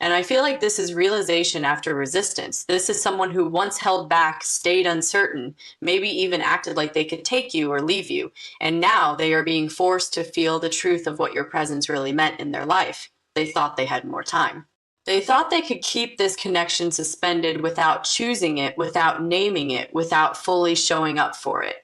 And I feel like this is realization after resistance. This is someone who once held back, stayed uncertain, maybe even acted like they could take you or leave you. And now they are being forced to feel the truth of what your presence really meant in their life. They thought they had more time. They thought they could keep this connection suspended without choosing it, without naming it, without fully showing up for it.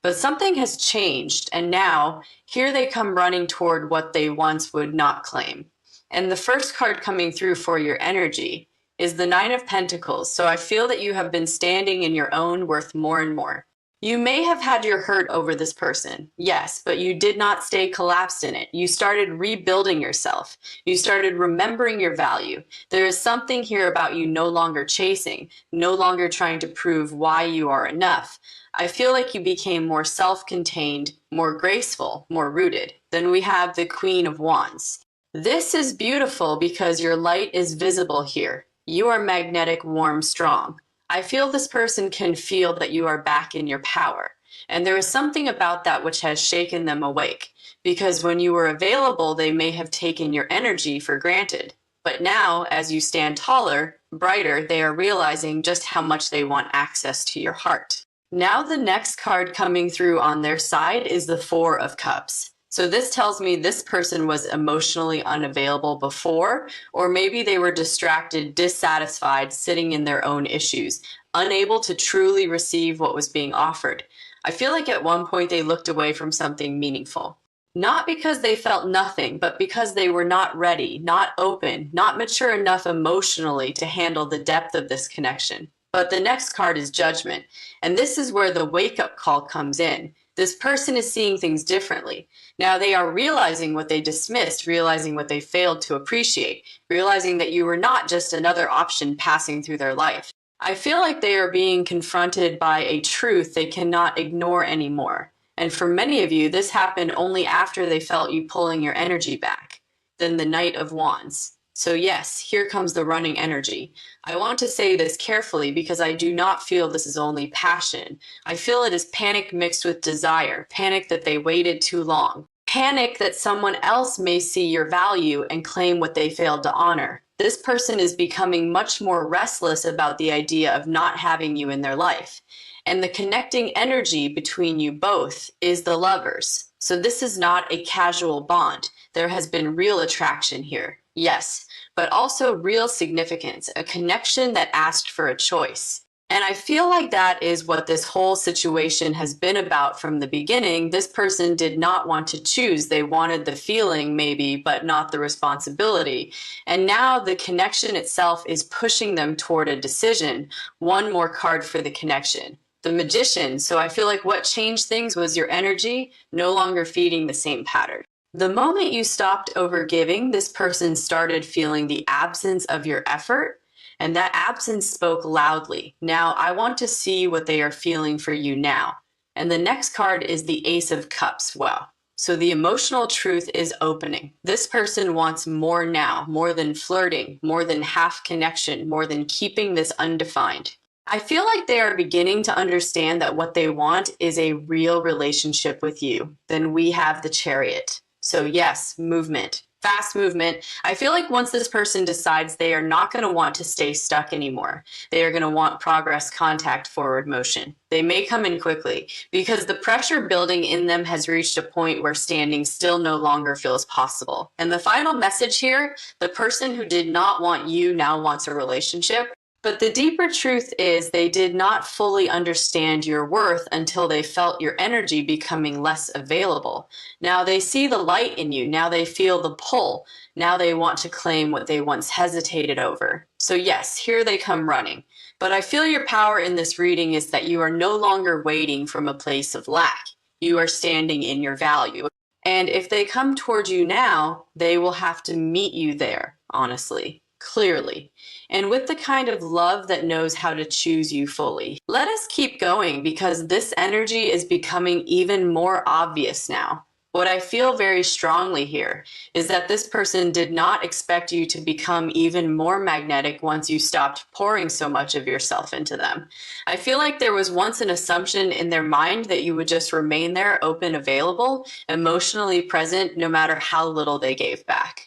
But something has changed, and now here they come running toward what they once would not claim. And the first card coming through for your energy is the Nine of Pentacles. So I feel that you have been standing in your own worth more and more. You may have had your hurt over this person, yes, but you did not stay collapsed in it. You started rebuilding yourself. You started remembering your value. There is something here about you no longer chasing, no longer trying to prove why you are enough. I feel like you became more self-contained, more graceful, more rooted. Then we have the Queen of Wands. This is beautiful because your light is visible here. You are magnetic, warm, strong. I feel this person can feel that you are back in your power. And there is something about that which has shaken them awake. Because when you were available, they may have taken your energy for granted. But now, as you stand taller, brighter, they are realizing just how much they want access to your heart. Now the next card coming through on their side is the Four of Cups. So this tells me this person was emotionally unavailable before, or maybe they were distracted, dissatisfied, sitting in their own issues, unable to truly receive what was being offered. I feel like at one point they looked away from something meaningful. Not because they felt nothing, but because they were not ready, not open, not mature enough emotionally to handle the depth of this connection. But the next card is Judgment, and this is where the wake-up call comes in. This person is seeing things differently. Now they are realizing what they dismissed, realizing what they failed to appreciate, realizing that you were not just another option passing through their life. I feel like they are being confronted by a truth they cannot ignore anymore. And for many of you, this happened only after they felt you pulling your energy back. Then the Knight of Wands. So yes, here comes the running energy. I want to say this carefully because I do not feel this is only passion. I feel it is panic mixed with desire, panic that they waited too long, panic that someone else may see your value and claim what they failed to honor. This person is becoming much more restless about the idea of not having you in their life. And the connecting energy between you both is the Lovers. So this is not a casual bond. There has been real attraction here. Yes, but also real significance, a connection that asked for a choice. And I feel like that is what this whole situation has been about from the beginning. This person did not want to choose. They wanted the feeling maybe, but not the responsibility. And now the connection itself is pushing them toward a decision. One more card for the connection. The Magician. So I feel like what changed things was your energy no longer feeding the same pattern. The moment you stopped overgiving, this person started feeling the absence of your effort, and that absence spoke loudly. Now, I want to see what they are feeling for you now. And the next card is the Ace of Cups. Wow. So the emotional truth is opening. This person wants more now, more than flirting, more than half connection, more than keeping this undefined. I feel like they are beginning to understand that what they want is a real relationship with you. Then we have the Chariot. So yes, movement, fast movement. I feel like once this person decides they are not going to want to stay stuck anymore, they are going to want progress, contact, forward motion. They may come in quickly because the pressure building in them has reached a point where standing still no longer feels possible. And the final message here, the person who did not want you now wants a relationship. But the deeper truth is they did not fully understand your worth until they felt your energy becoming less available. Now they see the light in you. Now they feel the pull. Now they want to claim what they once hesitated over. So yes, here they come running. But I feel your power in this reading is that you are no longer waiting from a place of lack. You are standing in your value. And if they come toward you now, they will have to meet you there, honestly. Clearly, and with the kind of love that knows how to choose you fully. Let us keep going because this energy is becoming even more obvious now. What I feel very strongly here is that this person did not expect you to become even more magnetic once you stopped pouring so much of yourself into them. I feel like there was once an assumption in their mind that you would just remain there, open, available, emotionally present, no matter how little they gave back.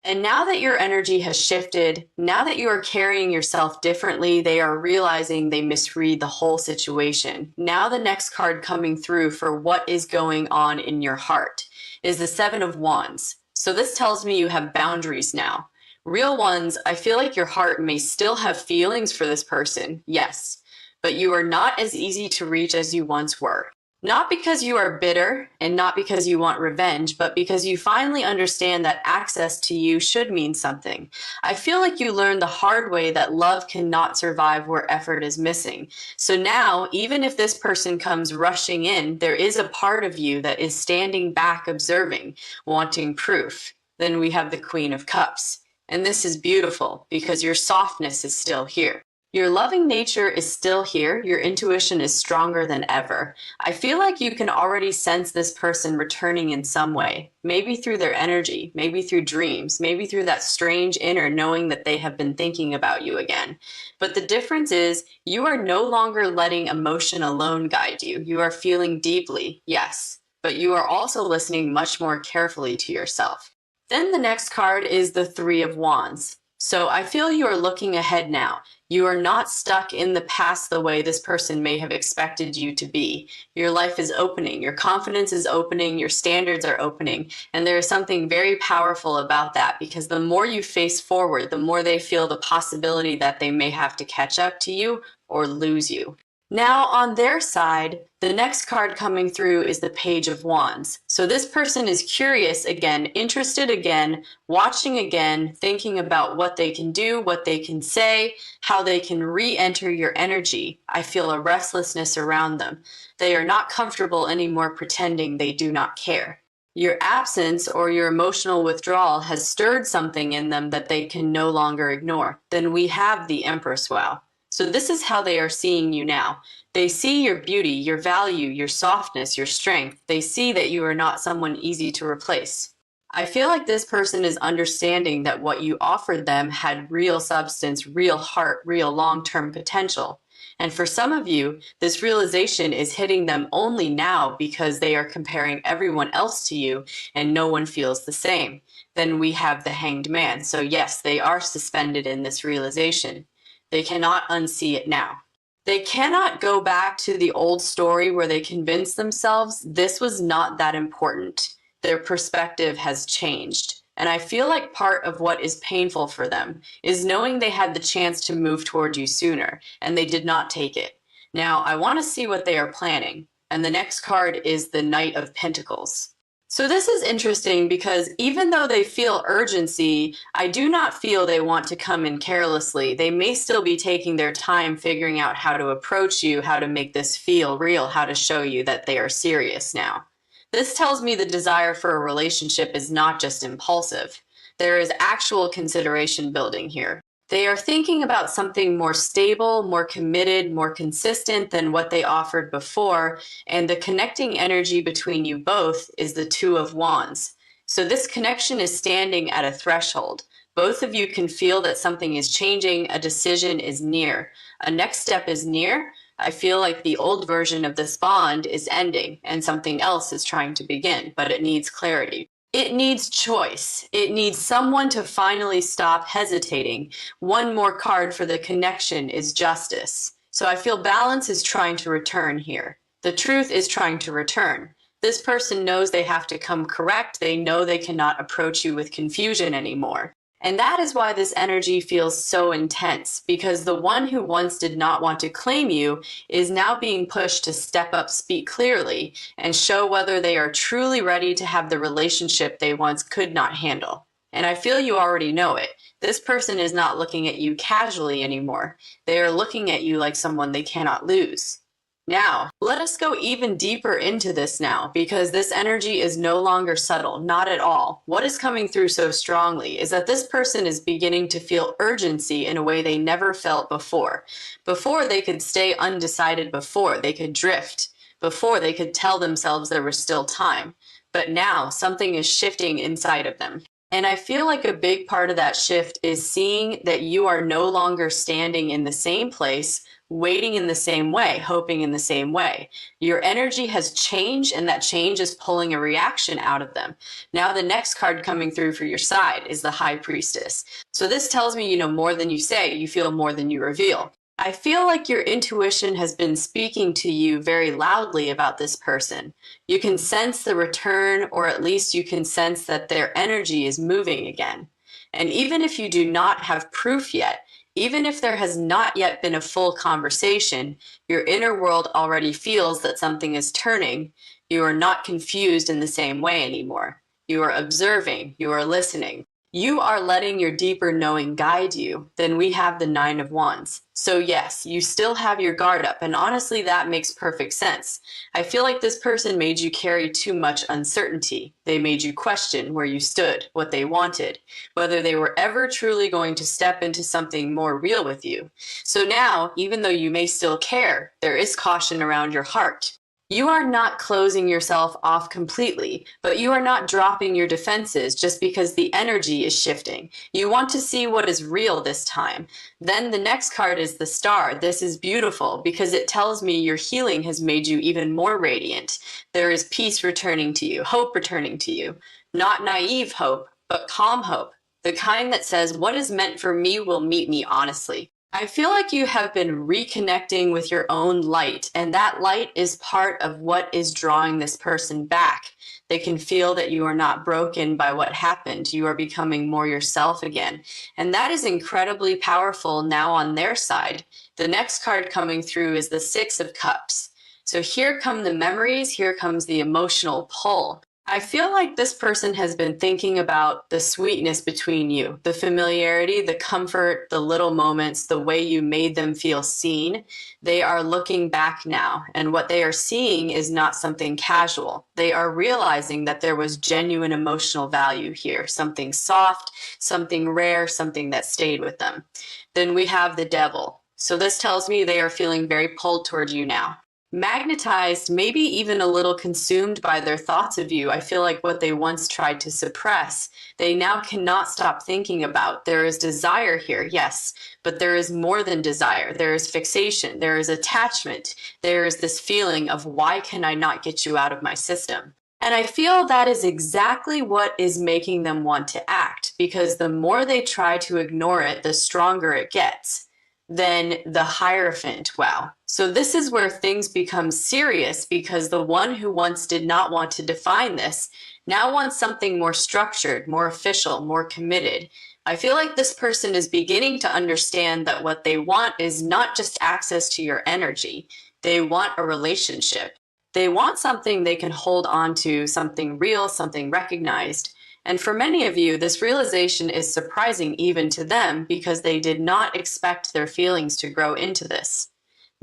And now that your energy has shifted, now that you are carrying yourself differently, they are realizing they misread the whole situation. Now the next card coming through for what is going on in your heart is the Seven of Wands. So this tells me you have boundaries now. Real ones, I feel like your heart may still have feelings for this person, yes, but you are not as easy to reach as you once were. Not because you are bitter and not because you want revenge, but because you finally understand that access to you should mean something. I feel like you learned the hard way that love cannot survive where effort is missing. So now, even if this person comes rushing in, there is a part of you that is standing back observing, wanting proof. Then we have the Queen of Cups. And this is beautiful because your softness is still here. Your loving nature is still here. Your intuition is stronger than ever. I feel like you can already sense this person returning in some way, maybe through their energy, maybe through dreams, maybe through that strange inner knowing that they have been thinking about you again. But the difference is you are no longer letting emotion alone guide you. You are feeling deeply, yes, but you are also listening much more carefully to yourself. Then the next card is the Three of Wands. So I feel you are looking ahead now. You are not stuck in the past the way this person may have expected you to be. Your life is opening, your confidence is opening, your standards are opening, and there is something very powerful about that because the more you face forward, the more they feel the possibility that they may have to catch up to you or lose you. Now, on their side, the next card coming through is the Page of Wands. So this person is curious again, interested again, watching again, thinking about what they can do, what they can say, how they can re-enter your energy. I feel a restlessness around them. They are not comfortable anymore pretending they do not care. Your absence or your emotional withdrawal has stirred something in them that they can no longer ignore. Then we have the Empress Wow. So this is how they are seeing you now. They see your beauty, your value, your softness, your strength. They see that you are not someone easy to replace. I feel like this person is understanding that what you offered them had real substance, real heart, real long-term potential. And for some of you, this realization is hitting them only now because they are comparing everyone else to you and no one feels the same. Then we have the Hanged Man. So yes, they are suspended in this realization. They cannot unsee it now. They cannot go back to the old story where they convinced themselves this was not that important. Their perspective has changed. And I feel like part of what is painful for them is knowing they had the chance to move toward you sooner, and they did not take it. Now, I want to see what they are planning. And the next card is the Knight of Pentacles. So this is interesting because even though they feel urgency, I do not feel they want to come in carelessly. They may still be taking their time figuring out how to approach you, how to make this feel real, how to show you that they are serious now. This tells me the desire for a relationship is not just impulsive. There is actual consideration building here. They are thinking about something more stable, more committed, more consistent than what they offered before, and the connecting energy between you both is the Two of Wands. So this connection is standing at a threshold. Both of you can feel that something is changing, a decision is near, a next step is near. I feel like the old version of this bond is ending and something else is trying to begin, but it needs clarity. It needs choice. It needs someone to finally stop hesitating. One more card for the connection is Justice. So I feel balance is trying to return here. The truth is trying to return. This person knows they have to come correct. They know they cannot approach you with confusion anymore. And that is why this energy feels so intense, because the one who once did not want to claim you is now being pushed to step up, speak clearly, and show whether they are truly ready to have the relationship they once could not handle. And I feel you already know it. This person is not looking at you casually anymore. They are looking at you like someone they cannot lose. Now, let us go even deeper into this now, because this energy is no longer subtle, not at all. What is coming through so strongly is that this person is beginning to feel urgency in a way they never felt before. Before, they could stay undecided, before they could drift, before they could tell themselves there was still time. But now, something is shifting inside of them. And I feel like a big part of that shift is seeing that you are no longer standing in the same place, waiting in the same way, hoping in the same way. Your energy has changed, and that change is pulling a reaction out of them. Now, the next card coming through for your side is the High Priestess. So this tells me you know more than you say, you feel more than you reveal. I feel like your intuition has been speaking to you very loudly about this person. You can sense the return, or at least you can sense that their energy is moving again. And even if you do not have proof yet, even if there has not yet been a full conversation, your inner world already feels that something is turning. You are not confused in the same way anymore. You are observing, you are listening. You are letting your deeper knowing guide you. Then we have the Nine of Wands. So yes, you still have your guard up, and honestly, that makes perfect sense. I feel like this person made you carry too much uncertainty. They made you question where you stood, what they wanted, whether they were ever truly going to step into something more real with you. So now, even though you may still care, there is caution around your heart. You are not closing yourself off completely, but you are not dropping your defenses just because the energy is shifting. You want to see what is real this time. Then the next card is the Star. This is beautiful because it tells me your healing has made you even more radiant. There is peace returning to you, hope returning to you. Not naive hope, but calm hope. The kind that says, what is meant for me will meet me honestly. I feel like you have been reconnecting with your own light, and that light is part of what is drawing this person back. They can feel that you are not broken by what happened. You are becoming more yourself again. And that is incredibly powerful now on their side. The next card coming through is the Six of Cups. So here come the memories, here comes the emotional pull. I feel like this person has been thinking about the sweetness between you, the familiarity, the comfort, the little moments, the way you made them feel seen. They are looking back now, and what they are seeing is not something casual. They are realizing that there was genuine emotional value here, something soft, something rare, something that stayed with them. Then we have the Devil. So this tells me they are feeling very pulled toward you now. Magnetized, maybe even a little consumed by their thoughts of you. I feel like what they once tried to suppress, they now cannot stop thinking about. There is desire here, yes, but there is more than desire. There is fixation, there is attachment, there is this feeling of why can I not get you out of my system? And I feel that is exactly what is making them want to act, because the more they try to ignore it, the stronger it gets. Then the Hierophant, wow. So this is where things become serious, because the one who once did not want to define this now wants something more structured, more official, more committed. I feel like this person is beginning to understand that what they want is not just access to your energy. They want a relationship. They want something they can hold on to, something real, something recognized. And for many of you, this realization is surprising even to them, because they did not expect their feelings to grow into this.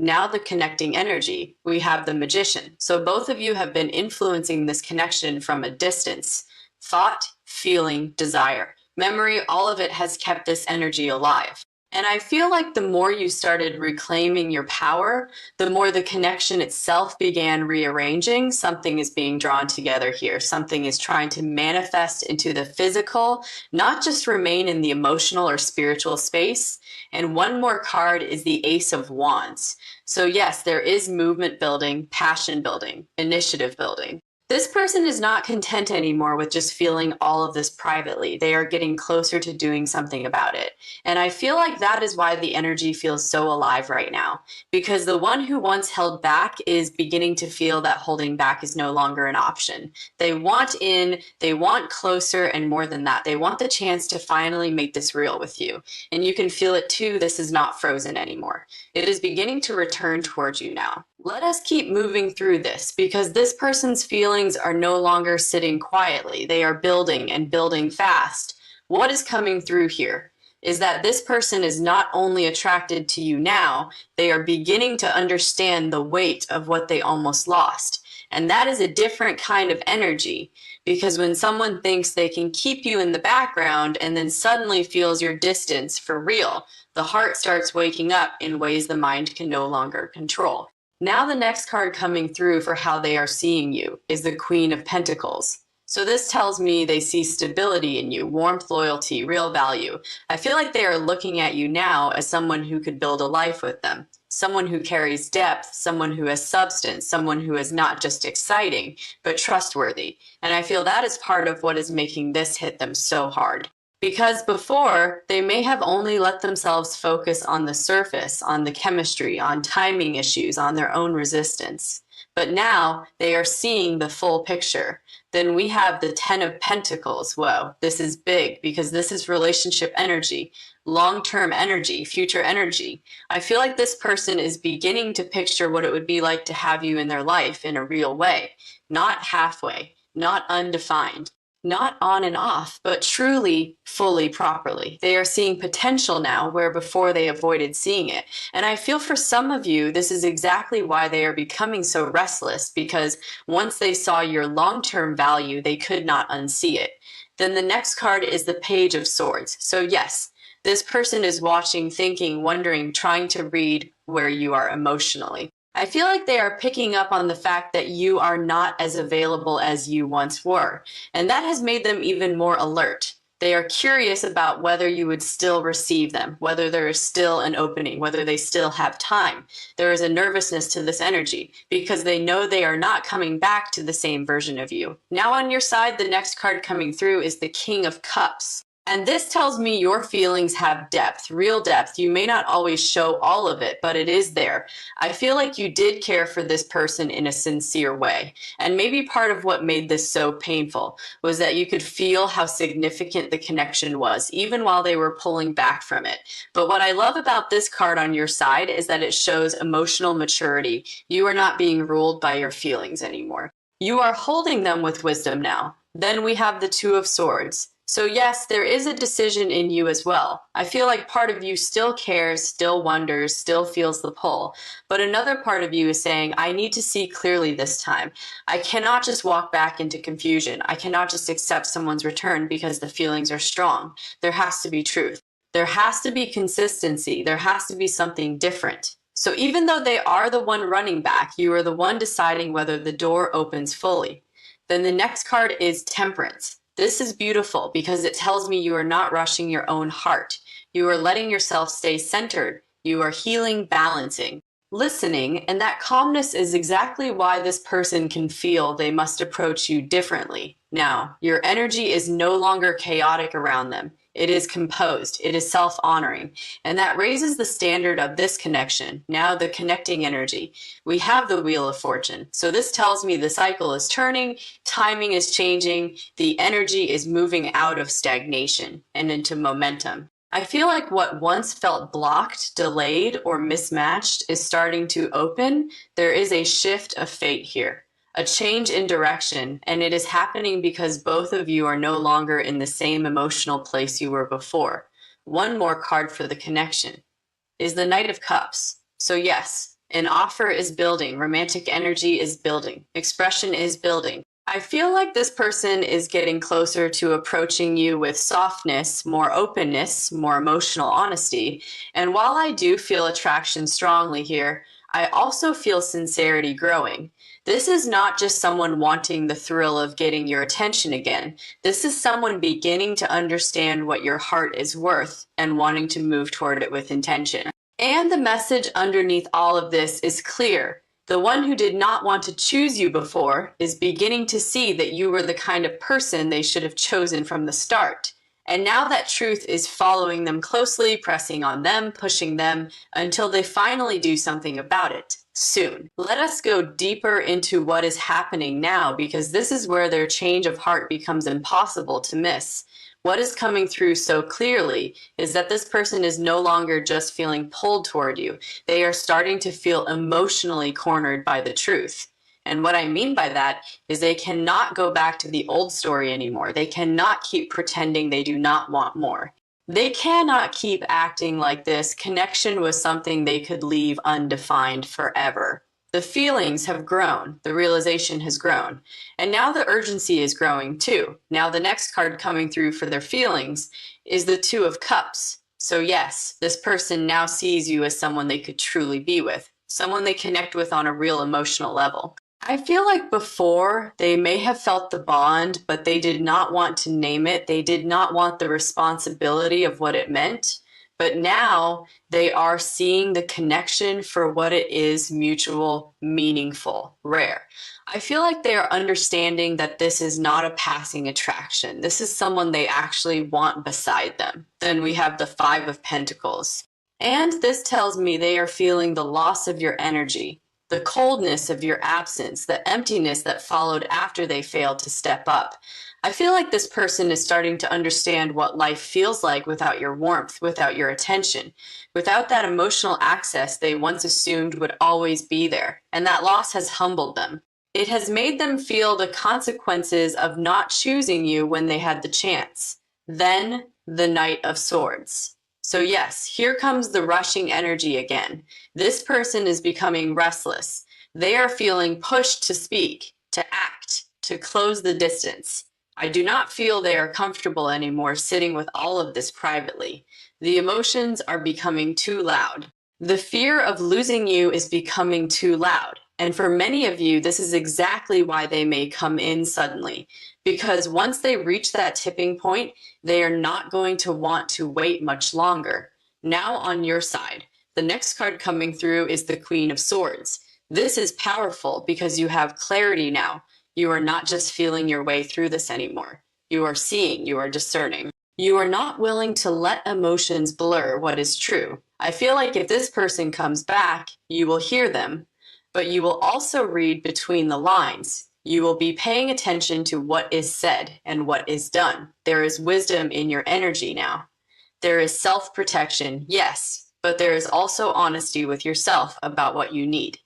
Now the connecting energy, we have the Magician. So both of you have been influencing this connection from a distance. Thought, feeling, desire, memory, all of it has kept this energy alive. And I feel like the more you started reclaiming your power, the more the connection itself began rearranging. Something is being drawn together here. Something is trying to manifest into the physical, not just remain in the emotional or spiritual space. And one more card is the Ace of Wands. So yes, there is movement building, passion building, initiative building. This person is not content anymore with just feeling all of this privately. They are getting closer to doing something about it. And I feel like that is why the energy feels so alive right now, because the one who once held back is beginning to feel that holding back is no longer an option. They want in, they want closer, and more than that, they want the chance to finally make this real with you. And you can feel it too. This is not frozen anymore. It is beginning to return towards you now. Let us keep moving through this, because this person's feelings are no longer sitting quietly. They are building, and building fast. What is coming through here is that this person is not only attracted to you now, they are beginning to understand the weight of what they almost lost. And that is a different kind of energy, because when someone thinks they can keep you in the background and then suddenly feels your distance for real, the heart starts waking up in ways the mind can no longer control. Now the next card coming through for how they are seeing you is the Queen of Pentacles. So this tells me they see stability in you, warmth, loyalty, real value. I feel like they are looking at you now as someone who could build a life with them, someone who carries depth, someone who has substance, someone who is not just exciting, but trustworthy. And I feel that is part of what is making this hit them so hard. Because before, they may have only let themselves focus on the surface, on the chemistry, on timing issues, on their own resistance. But now they are seeing the full picture. Then we have the 10 of Pentacles. Whoa, this is big because this is relationship energy, long-term energy, future energy. I feel like this person is beginning to picture what it would be like to have you in their life in a real way, not halfway, not undefined, not on and off, but truly, fully, properly. They are seeing potential now where before they avoided seeing it. And I feel for some of you, this is exactly why they are becoming so restless, because once they saw your long-term value, they could not unsee it. Then the next card is the Page of Swords. So yes, this person is watching, thinking, wondering, trying to read where you are emotionally. I feel like they are picking up on the fact that you are not as available as you once were, and that has made them even more alert. They are curious about whether you would still receive them, whether there is still an opening, whether they still have time. There is a nervousness to this energy because they know they are not coming back to the same version of you. Now on your side, the next card coming through is the King of Cups. And this tells me your feelings have depth, real depth. You may not always show all of it, but it is there. I feel like you did care for this person in a sincere way. And maybe part of what made this so painful was that you could feel how significant the connection was, even while they were pulling back from it. But what I love about this card on your side is that it shows emotional maturity. You are not being ruled by your feelings anymore. You are holding them with wisdom now. Then we have the Two of Swords. So yes, there is a decision in you as well. I feel like part of you still cares, still wonders, still feels the pull. But another part of you is saying, I need to see clearly this time. I cannot just walk back into confusion. I cannot just accept someone's return because the feelings are strong. There has to be truth. There has to be consistency. There has to be something different. So even though they are the one running back, you are the one deciding whether the door opens fully. Then the next card is Temperance. This is beautiful because it tells me you are not rushing your own heart. You are letting yourself stay centered. You are healing, balancing, listening, and that calmness is exactly why this person can feel they must approach you differently. Now, your energy is no longer chaotic around them. It is composed. It is self-honoring. And that raises the standard of this connection. Now the connecting energy. We have the Wheel of Fortune. So this tells me the cycle is turning, timing is changing, the energy is moving out of stagnation and into momentum. I feel like what once felt blocked, delayed, or mismatched is starting to open. There is a shift of fate here, a change in direction, and it is happening because both of you are no longer in the same emotional place you were before. One more card for the connection is the Knight of Cups. So yes, an offer is building, romantic energy is building, expression is building. I feel like this person is getting closer to approaching you with softness, more openness, more emotional honesty. And while I do feel attraction strongly here, I also feel sincerity growing. This is not just someone wanting the thrill of getting your attention again. This is someone beginning to understand what your heart is worth and wanting to move toward it with intention. And the message underneath all of this is clear. The one who did not want to choose you before is beginning to see that you were the kind of person they should have chosen from the start. And now that truth is following them closely, pressing on them, pushing them, until they finally do something about it. Soon. Let us go deeper into what is happening now, because this is where their change of heart becomes impossible to miss. What is coming through so clearly is that this person is no longer just feeling pulled toward you. They are starting to feel emotionally cornered by the truth. And what I mean by that is they cannot go back to the old story anymore. They cannot keep pretending they do not want more. They cannot keep acting like this connection was something they could leave undefined forever. The feelings have grown, the realization has grown, and now the urgency is growing too. Now the next card coming through for their feelings is the Two of Cups. So yes, this person now sees you as someone they could truly be with, someone they connect with on a real emotional level. I feel like before they may have felt the bond, but they did not want to name it. They did not want the responsibility of what it meant. But now they are seeing the connection for what it is: mutual, meaningful, rare. I feel like they are understanding that this is not a passing attraction. This is someone they actually want beside them. Then we have the Five of Pentacles. And this tells me they are feeling the loss of your energy, the coldness of your absence, the emptiness that followed after they failed to step up. I feel like this person is starting to understand what life feels like without your warmth, without your attention, without that emotional access they once assumed would always be there. And that loss has humbled them. It has made them feel the consequences of not choosing you when they had the chance. Then the Knight of Swords. So yes, here comes the rushing energy again. This person is becoming restless. They are feeling pushed to speak, to act, to close the distance. I do not feel they are comfortable anymore sitting with all of this privately. The emotions are becoming too loud. The fear of losing you is becoming too loud. And for many of you, this is exactly why they may come in suddenly. Because once they reach that tipping point, they are not going to want to wait much longer. Now on your side, the next card coming through is the Queen of Swords. This is powerful because you have clarity now. You are not just feeling your way through this anymore. You are seeing, you are discerning. You are not willing to let emotions blur what is true. I feel like if this person comes back, you will hear them, but you will also read between the lines. You will be paying attention to what is said and what is done. There is wisdom in your energy now. There is self-protection, yes, but there is also honesty with yourself about what you need.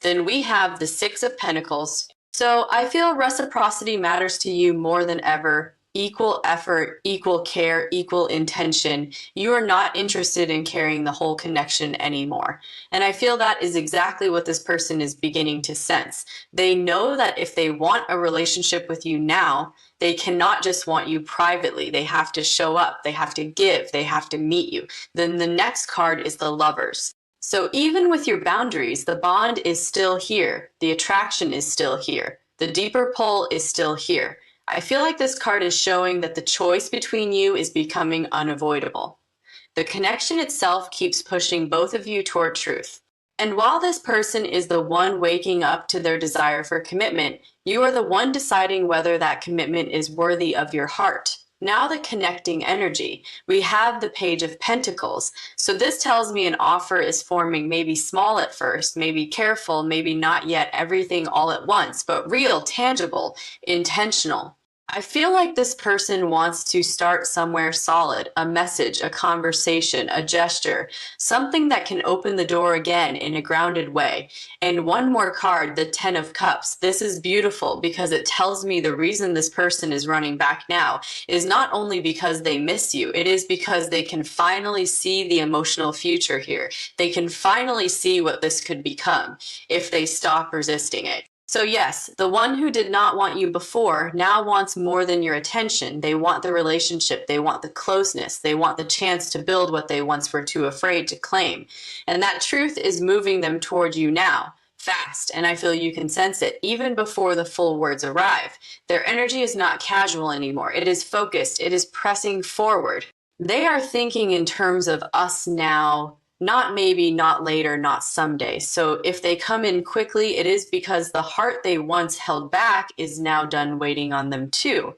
Then we have the Six of Pentacles. So I feel reciprocity matters to you more than ever. Equal effort, equal care, equal intention. You are not interested in carrying the whole connection anymore. And I feel that is exactly what this person is beginning to sense. They know that if they want a relationship with you now, they cannot just want you privately. They have to show up, they have to give, they have to meet you. Then the next card is the Lovers. So even with your boundaries, the bond is still here. The attraction is still here. The deeper pull is still here. I feel like this card is showing that the choice between you is becoming unavoidable. The connection itself keeps pushing both of you toward truth. And while this person is the one waking up to their desire for commitment, you are the one deciding whether that commitment is worthy of your heart. Now the connecting energy. We have the Page of Pentacles. So this tells me an offer is forming, maybe small at first, maybe careful, maybe not yet everything all at once, but real, tangible, intentional. I feel like this person wants to start somewhere solid, a message, a conversation, a gesture, something that can open the door again in a grounded way. And one more card, the Ten of Cups. This is beautiful because it tells me the reason this person is running back now is not only because they miss you, it is because they can finally see the emotional future here. They can finally see what this could become if they stop resisting it. So yes, the one who did not want you before now wants more than your attention. They want the relationship. They want the closeness. They want the chance to build what they once were too afraid to claim. And that truth is moving them toward you now, fast, and I feel you can sense it even before the full words arrive. Their energy is not casual anymore. It is focused. It is pressing forward. They are thinking in terms of us now, not maybe, not later, not someday. So if they come in quickly, it is because the heart they once held back is now done waiting on them too.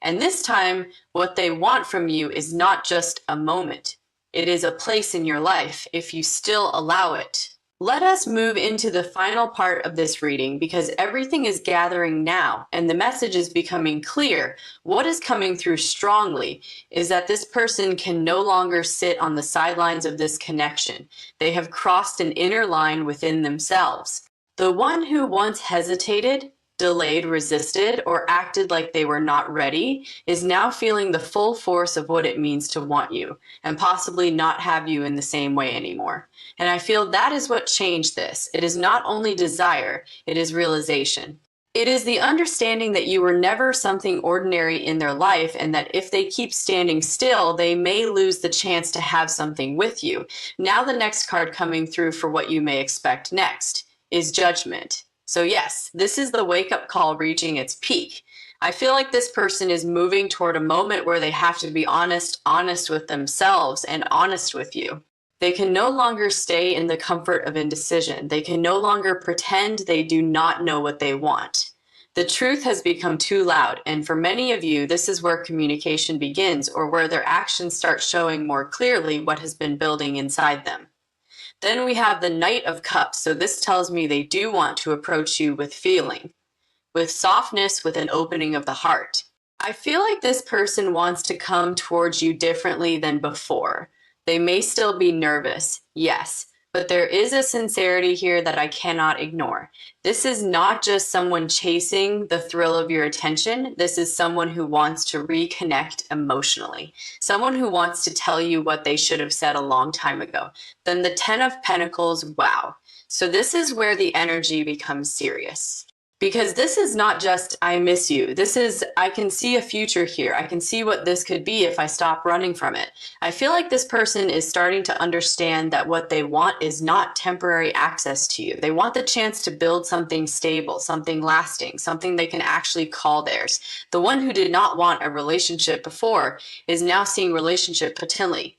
And this time, what they want from you is not just a moment. It is a place in your life if you still allow it. Let us move into the final part of this reading because everything is gathering now and the message is becoming clear. What is coming through strongly is that this person can no longer sit on the sidelines of this connection. They have crossed an inner line within themselves. The one who once hesitated, delayed, resisted, or acted like they were not ready is now feeling the full force of what it means to want you and possibly not have you in the same way anymore. And I feel that is what changed this. It is not only desire, it is realization. It is the understanding that you were never something ordinary in their life and that if they keep standing still, they may lose the chance to have something with you. Now the next card coming through for what you may expect next is Judgment. So yes, this is the wake-up call reaching its peak. I feel like this person is moving toward a moment where they have to be honest with themselves and honest with you. They can no longer stay in the comfort of indecision. They can no longer pretend they do not know what they want. The truth has become too loud, and for many of you, this is where communication begins, or where their actions start showing more clearly what has been building inside them. Then we have the Knight of Cups, so this tells me they do want to approach you with feeling, with softness, with an opening of the heart. I feel like this person wants to come towards you differently than before. They may still be nervous, yes, but there is a sincerity here that I cannot ignore. This is not just someone chasing the thrill of your attention. This is someone who wants to reconnect emotionally, someone who wants to tell you what they should have said a long time ago. Then the Ten of Pentacles, wow. So this is where the energy becomes serious. Because this is not just, I miss you. This is, I can see a future here. I can see what this could be if I stop running from it. I feel like this person is starting to understand that what they want is not temporary access to you. They want the chance to build something stable, something lasting, something they can actually call theirs. The one who did not want a relationship before is now seeing relationship potentially.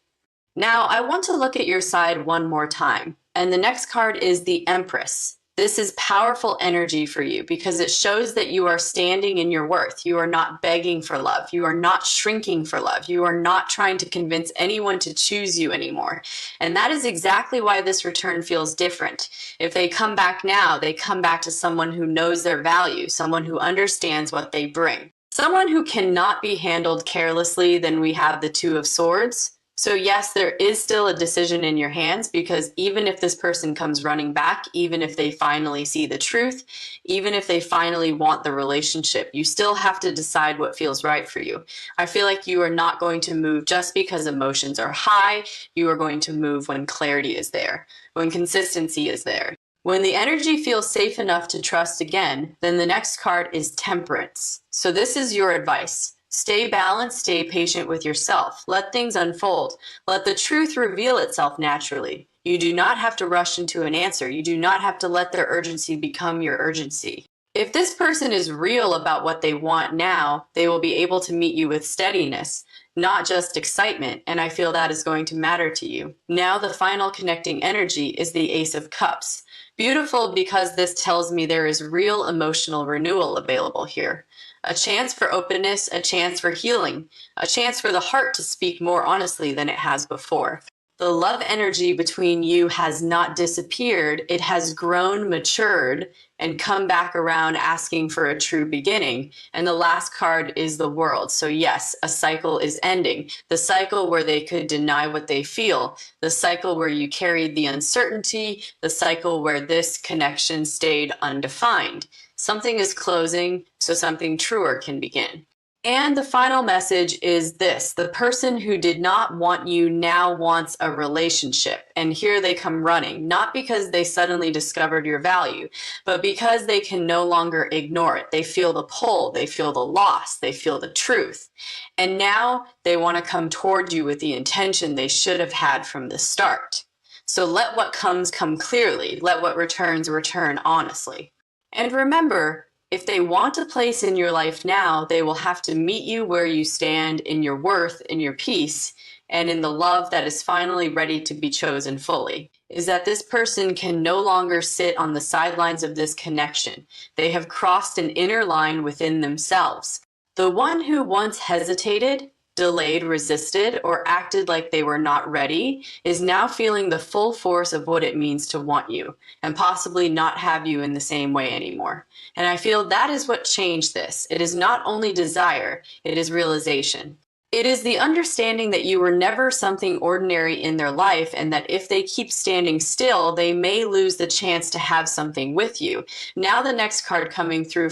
Now, I want to look at your side one more time. And the next card is the Empress. This is powerful energy for you because it shows that you are standing in your worth. You are not begging for love. You are not shrinking for love. You are not trying to convince anyone to choose you anymore. And that is exactly why this return feels different. If they come back now, they come back to someone who knows their value, someone who understands what they bring, someone who cannot be handled carelessly. Then we have the Two of Swords. So yes, there is still a decision in your hands, because even if this person comes running back, even if they finally see the truth, even if they finally want the relationship, you still have to decide what feels right for you. I feel like you are not going to move just because emotions are high. You are going to move when clarity is there, when consistency is there. When the energy feels safe enough to trust again, then the next card is Temperance. So this is your advice. Stay balanced, stay patient with yourself. Let things unfold. Let the truth reveal itself naturally. You do not have to rush into an answer. You do not have to let their urgency become your urgency. If this person is real about what they want now, they will be able to meet you with steadiness, not just excitement, and I feel that is going to matter to you. Now the final connecting energy is the Ace of Cups. Beautiful, because this tells me there is real emotional renewal available here. A chance for openness, a chance for healing, a chance for the heart to speak more honestly than it has before. The love energy between you has not disappeared. It has grown, matured, and come back around asking for a true beginning. And the last card is the World. So yes, a cycle is ending. The cycle where they could deny what they feel. The cycle where you carried the uncertainty. The cycle where this connection stayed undefined. Something is closing, so something truer can begin. And the final message is this: the person who did not want you now wants a relationship. And here they come running, not because they suddenly discovered your value, but because they can no longer ignore it. They feel the pull, they feel the loss, they feel the truth. And now they want to come toward you with the intention they should have had from the start. So let what comes come clearly. Let what returns return honestly. And remember, if they want a place in your life now, they will have to meet you where you stand, in your worth, in your peace, and in the love that is finally ready to be chosen fully. Is that this person can no longer sit on the sidelines of this connection. They have crossed an inner line within themselves. The one who once hesitated, delayed, resisted, or acted like they were not ready is now feeling the full force of what it means to want you and possibly not have you in the same way anymore. And I feel that is what changed this. It is not only desire, it is realization. It is the understanding that you were never something ordinary in their life, and that if they keep standing still, they may lose the chance to have something with you. Now the next card coming through